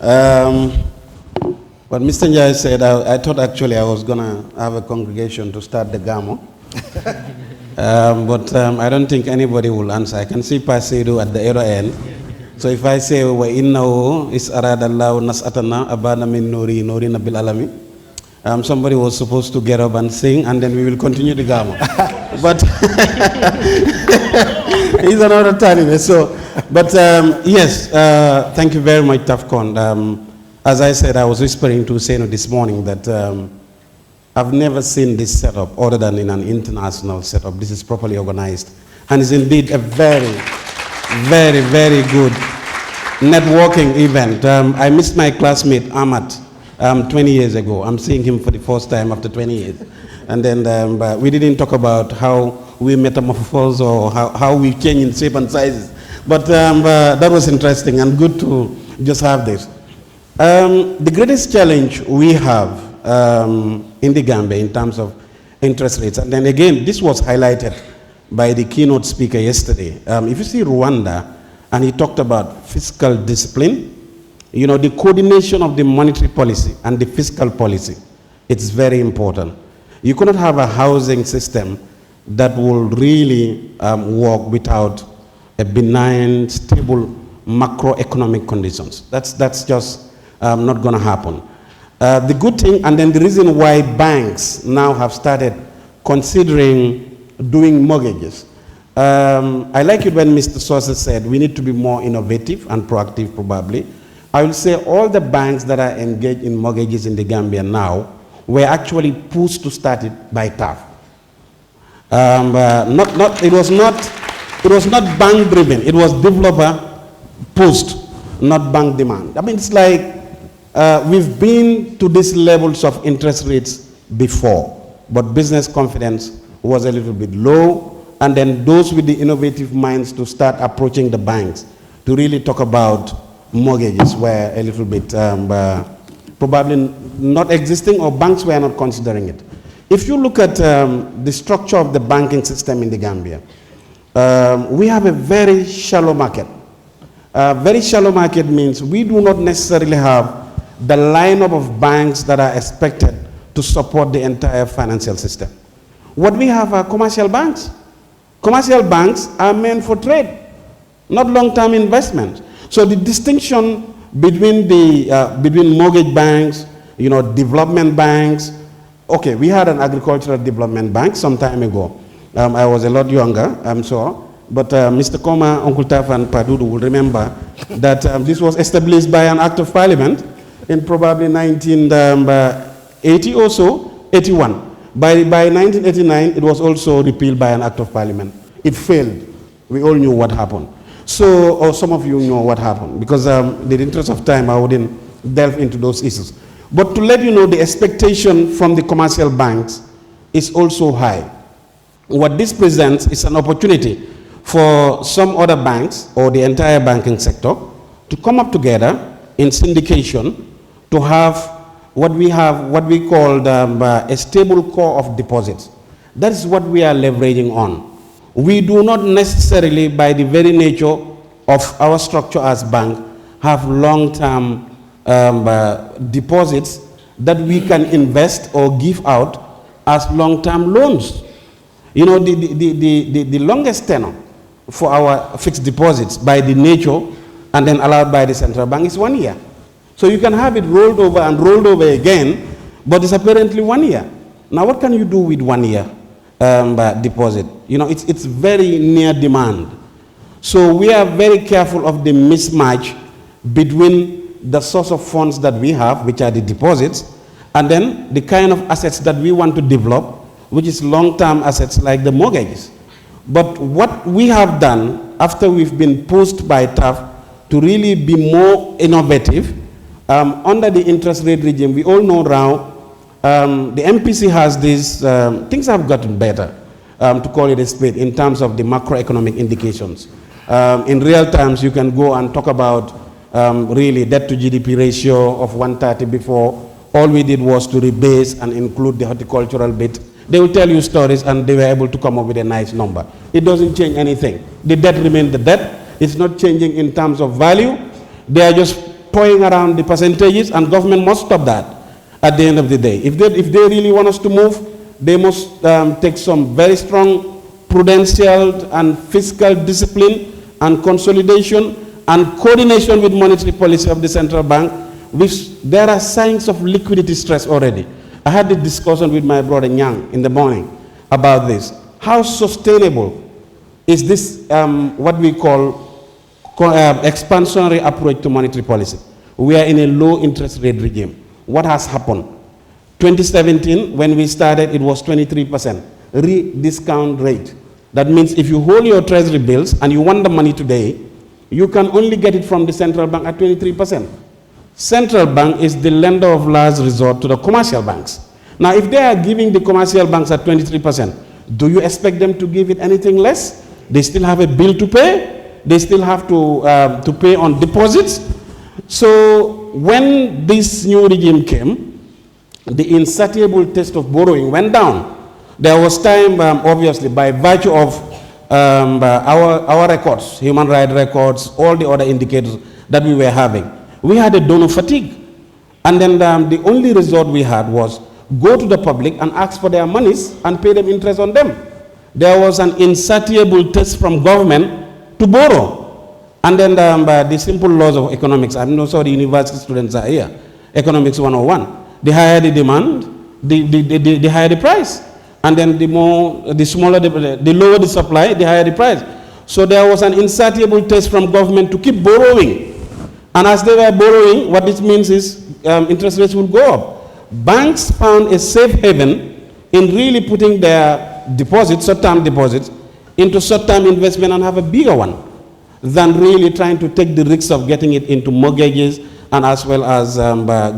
What Mr. Njai said, I thought actually I was going to have a congregation to start the Gamo. But I don't think anybody will answer. I can see Pasidu at the other end. So if I say, wa innahu is aradallahu nas'atana abana min nuri nabil alami, somebody was supposed to get up and sing, and then we will continue the Gamo. But he's another time. So, but yes, thank you very much, Tafcon. As I said, I was whispering to Seno this morning that I've never seen this setup other than in an international setup. This is properly organized. And it's indeed a very, very, very good networking event. I missed my classmate, Ahmad, 20 years ago. I'm seeing him for the first time after 20 years. And then but we didn't talk about how we metamorphose or how we change in shape and sizes. But that was interesting and good to just have this. The greatest challenge we have in the Gambia in terms of interest rates, and then again, this was highlighted by the keynote speaker yesterday. If you see Rwanda, and he talked about fiscal discipline, you know, the coordination of the monetary policy and the fiscal policy, it's very important. You cannot have a housing system that will really work without a benign, stable macroeconomic conditions. That's just not going to happen. The good thing, and then the reason why banks now have started considering doing mortgages. I like it when Mr. Sosa said we need to be more innovative and proactive probably. I will say all the banks that are engaged in mortgages in the Gambia now were actually pushed to start it by TAF. It was not bank driven, it was developer pushed, not bank demand. I mean, it's like we've been to these levels of interest rates before, but business confidence was a little bit low, and then those with the innovative minds to start approaching the banks to really talk about mortgages were a little bit probably not existing, or banks were not considering it. If you look at the structure of the banking system in the Gambia, we have a very shallow market. Very shallow market means we do not necessarily have the lineup of banks that are expected to support the entire financial system. What we have are commercial banks. Commercial banks are meant for trade, not long-term investment. So the distinction between between mortgage banks, you know, development banks. Okay, we had an agricultural development bank some time ago. I was a lot younger, I'm sure. But Mr. Koma, Uncle Taf, and Padudu will remember that this was established by an act of parliament in probably 1980 or so, 81. By 1989, it was also repealed by an act of parliament. It failed. We all knew what happened. So, or some of you know what happened. Because in the interest of time, I wouldn't delve into those issues. But to let you know, the expectation from the commercial banks is also high. What this presents is an opportunity for some other banks or the entire banking sector to come up together in syndication to have what we call a stable core of deposits. That is what we are leveraging on. We do not necessarily, by the very nature of our structure as bank, have long-term deposits that we can invest or give out as long-term loans. You know, the longest tenor for our fixed deposits by the nature and then allowed by the central bank is 1 year. So you can have it rolled over and rolled over again, but it's apparently 1 year. Now what can you do with 1 year deposit? You know, it's very near demand. So we are very careful of the mismatch between the source of funds that we have, which are the deposits, and then the kind of assets that we want to develop, which is long-term assets like the mortgages. But what we have done after we've been pushed by TAF to really be more innovative, under the interest rate regime, we all know now, the MPC has these, things have gotten better, to call it a spade, in terms of the macroeconomic indications. In real terms, you can go and talk about really debt to GDP ratio of 130 before. All we did was to rebase and include the horticultural bit. They will tell you stories and they were able to come up with a nice number. It doesn't change anything. The debt remains the debt. It's not changing in terms of value. They are just toying around the percentages, and government must stop that at the end of the day. If they really want us to move, they must take some very strong prudential and fiscal discipline and consolidation and coordination with monetary policy of the central bank. There are signs of liquidity stress already. I had this discussion with my brother Nyang in the morning about this. How sustainable is this, what we call expansionary approach to monetary policy? We are in a low interest rate regime. What has happened? 2017, when we started, it was 23% re-discount rate. That means if you hold your treasury bills and you want the money today, you can only get it from the central bank at 23%. Central bank is the lender of last resort to the commercial banks. Now, if they are giving the commercial banks at 23%, do you expect them to give it anything less? They still have a bill to pay. They still have to pay on deposits. So when this new regime came, the insatiable taste of borrowing went down. There was time, obviously, by virtue of our records, human rights records, all the other indicators that we were having, we had a donor fatigue. And then the only resort we had was go to the public and ask for their monies and pay them interest on them. There was an insatiable taste from government to borrow. And then the simple laws of economics, I'm not sure the university students are here, economics 101. The higher the demand, the higher the price. And then the lower the supply, the higher the price. So there was an insatiable taste from government to keep borrowing. And as they were borrowing, what this means is interest rates will go up. Banks found a safe haven in really putting their deposits, short-term deposits, into short-term investment and have a bigger one than really trying to take the risks of getting it into mortgages and as well as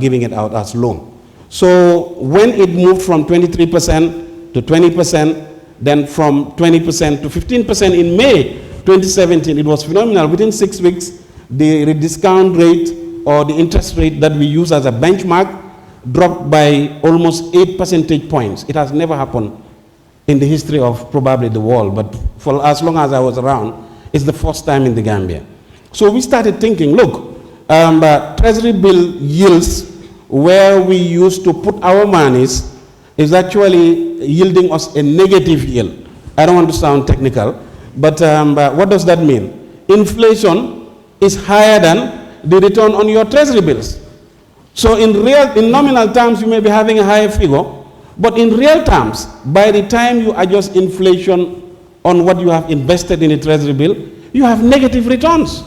giving it out as loan. So when it moved from 23% to 20%, then from 20% to 15% in May 2017, it was phenomenal. Within 6 weeks, the discount rate or the interest rate that we use as a benchmark dropped by almost 8 percentage points. It has never happened in the history of probably the world, but for as long as I was around, it's the first time in the Gambia. So we started thinking, look, treasury bill yields where we used to put our monies is actually yielding us a negative yield. I don't want to sound technical, but what does that mean? Inflation is higher than the return on your treasury bills. So in nominal terms, you may be having a higher figure, but in real terms, by the time you adjust inflation on what you have invested in a treasury bill, you have negative returns.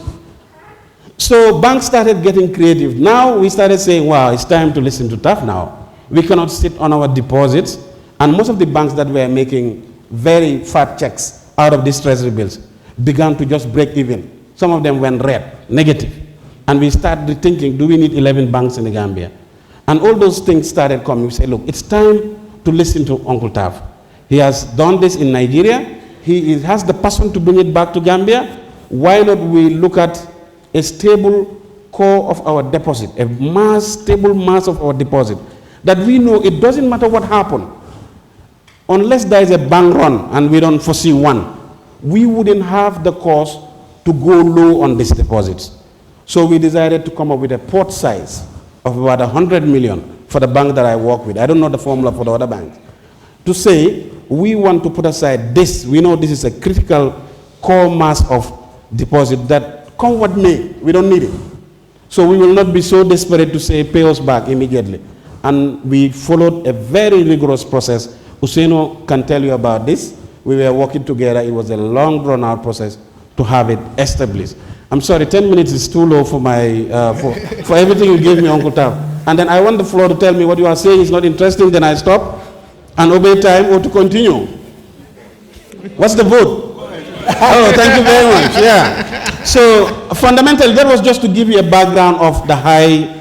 So banks started getting creative. Now we started saying, wow, it's time to listen to tough now. We cannot sit on our deposits. And most of the banks that were making very fat checks out of these treasury bills began to just break even. Some of them went red, negative. And we started thinking, do we need 11 banks in the Gambia? And all those things started coming. We say, look, it's time to listen to Uncle Taff. He has done this in Nigeria. He has the passion to bring it back to Gambia. Why not we look at a stable core of our deposit, a stable mass of our deposit, that we know it doesn't matter what happened. Unless there is a bank run and we don't foresee one, we wouldn't have the cost to go low on these deposits. So we decided to come up with a port size of about 100 million for the bank that I work with. I don't know the formula for the other banks. To say, we want to put aside this. We know this is a critical core mass of deposit that come what may, we don't need it. So we will not be so desperate to say, pay us back immediately. And we followed a very rigorous process. Usaino can tell you about this. We were working together. It was a long, drawn-out process to have it established. I'm sorry, 10 minutes is too low for my for everything you gave me, Uncle Taff. And then I want the floor to tell me what you are saying is not interesting, then I stop and obey time or to continue. What's the vote? Oh, thank you very much. Yeah. So fundamentally, that was just to give you a background of the high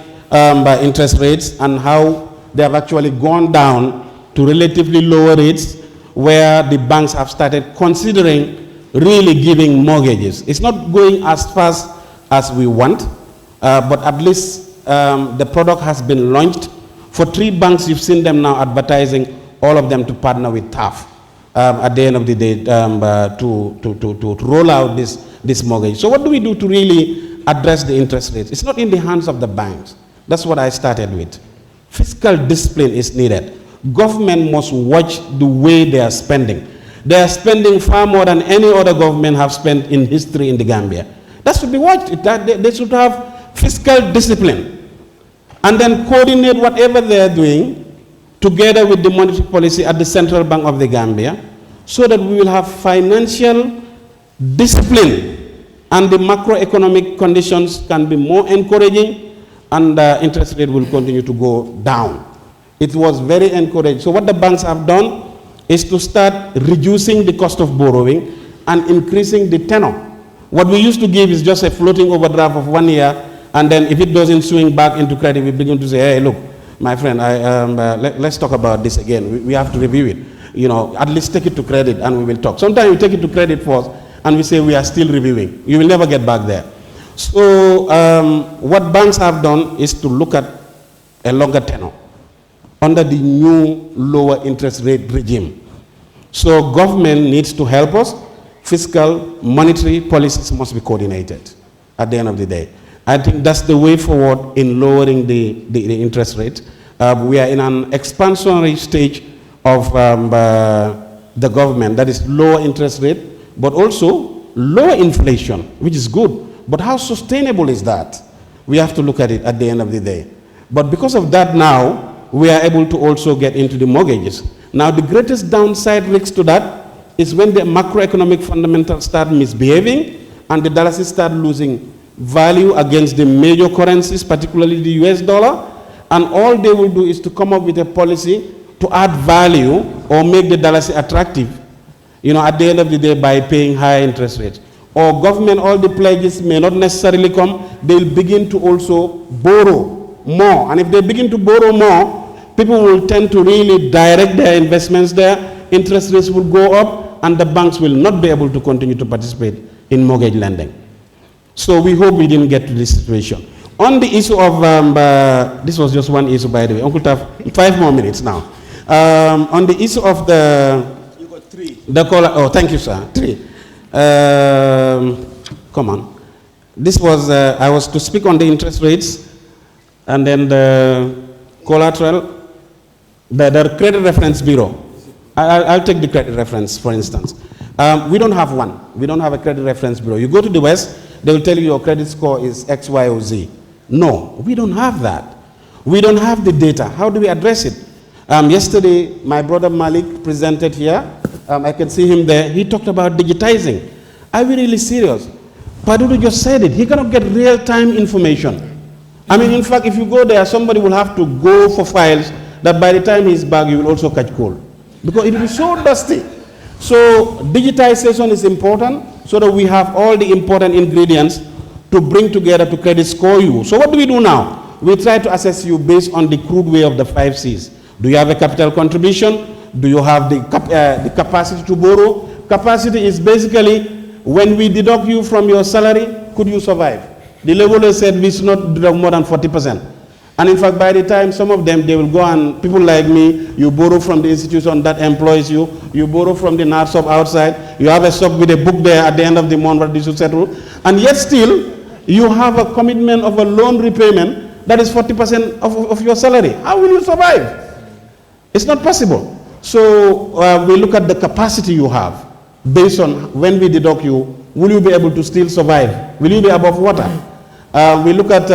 interest rates and how they have actually gone down to relatively lower rates where the banks have started considering really giving mortgages. It's not going as fast as we want, but at least the product has been launched. For 3 banks, you've seen them now advertising, all of them to partner with TAF at the end of the day to roll out this mortgage. So what do we do to really address the interest rates. It's not in the hands of the banks. That's what I started with. Fiscal discipline is needed. Government must watch the way they are spending. They are spending far more than any other government have spent in history in the Gambia. That should be watched. They should have fiscal discipline. And then coordinate whatever they are doing together with the monetary policy at the Central Bank of the Gambia, so that we will have financial discipline and the macroeconomic conditions can be more encouraging, and the interest rate will continue to go down. It was very encouraging. So what the banks have done is to start reducing the cost of borrowing and increasing the tenor. What we used to give is just a floating overdraft of 1 year, and then if it doesn't swing back into credit, we begin to say, hey, look, my friend, let's talk about this again. We have to review it. You know, at least take it to credit and we will talk. Sometimes we take it to credit first and we say we are still reviewing. You will never get back there. So what banks have done is to look at a longer tenor under the new lower interest rate regime. So government needs to help us. Fiscal, monetary policies must be coordinated at the end of the day. I think that's the way forward in lowering the interest rate. We are in an expansionary stage of the government, that is lower interest rate, but also lower inflation, which is good. But how sustainable is that? We have to look at it at the end of the day. But because of that now, we are able to also get into the mortgages. Now the greatest downside risk to that is when the macroeconomic fundamentals start misbehaving and the dollar start losing value against the major currencies, particularly the US dollar, and all they will do is to come up with a policy to add value or make the dollar attractive, you know, at the end of the day by paying higher interest rates. Or government, all the pledges may not necessarily come, they'll begin to also borrow more. And if they begin to borrow more, people will tend to really direct their investments there, interest rates will go up, and the banks will not be able to continue to participate in mortgage lending. So we hope we didn't get to this situation. On the issue of, this was just one issue by the way, Uncle Taf, 5 more minutes now. On the issue of the... You got 3. The caller, oh, thank you, sir. 3. Come on. This was, I was to speak on the interest rates, and then the collateral, the credit reference bureau. I'll take the credit reference, for instance. We don't have one. We don't have a credit reference bureau. You go to the West, they will tell you your credit score is X, Y, or Z. No, we don't have that. We don't have the data. How do we address it? Yesterday, my brother Malik presented here. I can see him there. He talked about digitizing. Are we really serious? Padudu just said it. He cannot get real-time information. I mean, in fact, if you go there, somebody will have to go for files that by the time he's back, you will also catch cold. Because it will be so dusty. So digitization is important so that we have all the important ingredients to bring together to credit score you. So what do we do now? We try to assess you based on the crude way of the 5 C's. Do you have a capital contribution? Do you have the capacity to borrow? Capacity is basically when we deduct you from your salary, could you survive? The leveler said we should not deduct more than 40%. And in fact, by the time some of them, they will go and, people like me, you borrow from the institution that employs you, you borrow from the nurse shop outside, you have a shop with a book there at the end of the month where you should settle, and yet still, you have a commitment of a loan repayment that is 40% of your salary. How will you survive? It's not possible. So we look at the capacity you have based on when we deduct you, will you be able to still survive? Will you be above water? We look at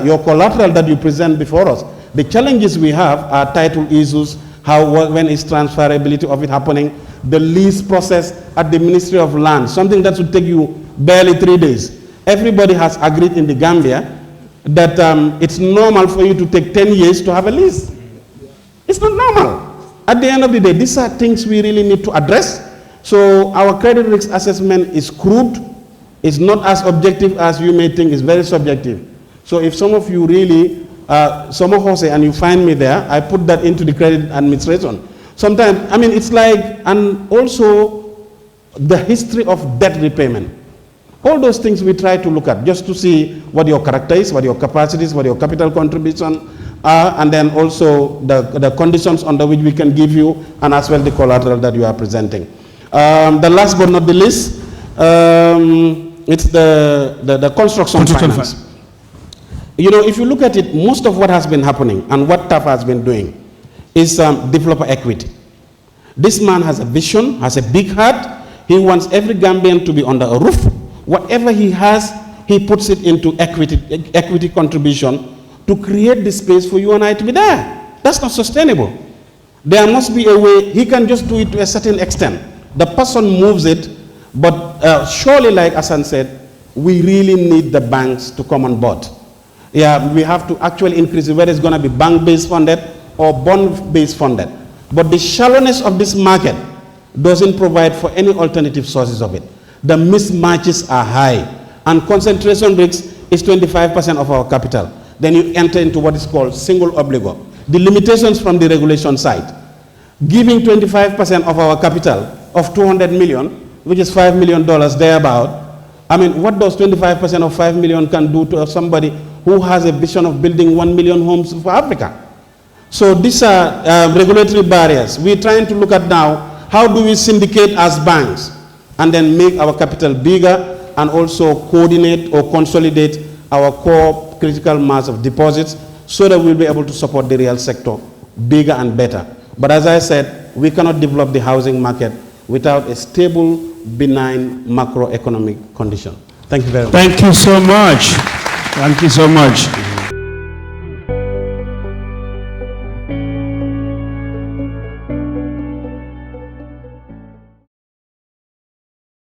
your collateral that you present before us. The challenges we have are title issues, when is transferability of it happening, the lease process at the Ministry of Land, something that should take you barely 3 days. Everybody has agreed in the Gambia that it's normal for you to take 10 years to have a lease. It's not normal. At the end of the day, these are things we really need to address. So our credit risk assessment is crude. It's not as objective as you may think. It's very subjective. So if some of you really, some of us say, and you find me there, I put that into the credit administration. Sometimes, I mean, it's like, and also the history of debt repayment. All those things we try to look at just to see what your character is, what your capacity is, what your capital contribution are, and then also the conditions under which we can give you, and as well the collateral that you are presenting. The last but not the least, it's the construction finance. You know, if you look at it, most of what has been happening and what TAF has been doing is developer equity. This man has a vision, has a big heart. He wants every Gambian to be under a roof. Whatever he has, he puts it into equity contribution to create the space for you and I to be there. That's not sustainable. There must be a way. He can just do it to a certain extent. The person moves it, but surely, like Hassan said, we really need the banks to come on board. Yeah, we have to actually increase it, whether it's going to be bank-based funded or bond-based funded. But the shallowness of this market doesn't provide for any alternative sources of it. The mismatches are high, and concentration risk is 25% of our capital. Then you enter into what is called single obligo. The limitations from the regulation side. Giving 25% of our capital of 200 million, which is $5 million thereabout, I mean, what does 25% of 5 million can do to somebody who has a vision of building 1 million homes for Africa? So these are regulatory barriers. We're trying to look at now, how do we syndicate as banks and then make our capital bigger and also coordinate or consolidate our core critical mass of deposits so that we'll be able to support the real sector bigger and better. But as I said, we cannot develop the housing market without a stable, benign macroeconomic condition. Thank you very much. Thank you so much. Thank you so much.